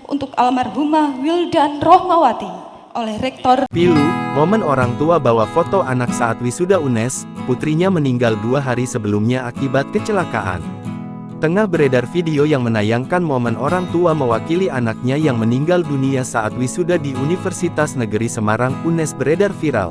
Untuk almarhumah Wildan Rohmawati oleh Rektor Pilu, momen orang tua bawa foto anak saat wisuda UNES, putrinya meninggal 2 hari sebelumnya akibat kecelakaan. Tengah beredar video yang menayangkan momen orang tua mewakili anaknya yang meninggal dunia saat wisuda di Universitas Negeri Semarang UNES beredar viral.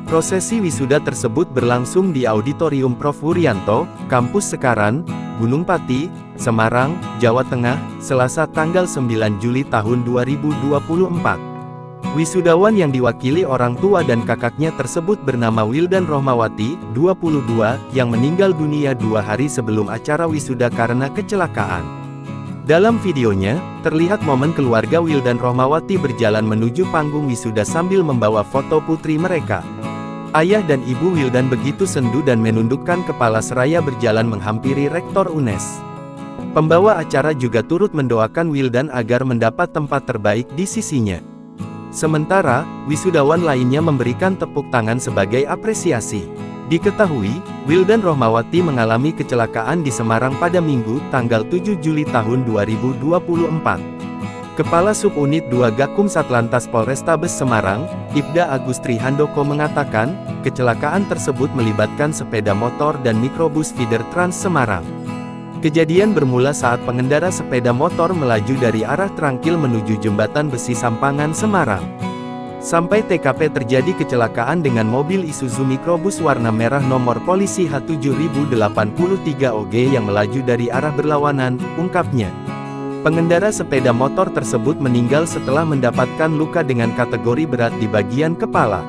Prosesi wisuda tersebut berlangsung di Auditorium Prof. Wuryanto, Kampus Sekaran, Gunung Pati, Semarang, Jawa Tengah, Selasa tanggal 9 Juli tahun 2024. Wisudawan yang diwakili orang tua dan kakaknya tersebut bernama Wildan Rohmawati, 22, yang meninggal dunia 2 hari sebelum acara wisuda karena kecelakaan. Dalam videonya, terlihat momen keluarga Wildan Rohmawati berjalan menuju panggung wisuda sambil membawa foto putri mereka. Ayah dan ibu Wildan begitu sendu dan menundukkan kepala seraya berjalan menghampiri Rektor UNES. Pembawa acara juga turut mendoakan Wildan agar mendapat tempat terbaik di sisinya. Sementara, wisudawan lainnya memberikan tepuk tangan sebagai apresiasi. Diketahui, Wildan Rohmawati mengalami kecelakaan di Semarang pada Minggu, tanggal 7 Juli tahun 2024. Kepala Subunit 2 Gakum Satlantas Polrestabes Semarang, Ibda Agustri Handoko mengatakan, kecelakaan tersebut melibatkan sepeda motor dan mikrobus feeder Trans Semarang. Kejadian bermula saat pengendara sepeda motor melaju dari arah Trangkil menuju Jembatan Besi Sampangan Semarang. Sampai TKP terjadi kecelakaan dengan mobil Isuzu mikrobus warna merah nomor polisi H7083 OG yang melaju dari arah berlawanan, ungkapnya. Pengendara sepeda motor tersebut meninggal setelah mendapatkan luka dengan kategori berat di bagian kepala.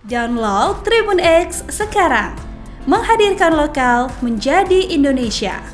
Download Tribun X sekarang, menghadirkan lokal menjadi Indonesia.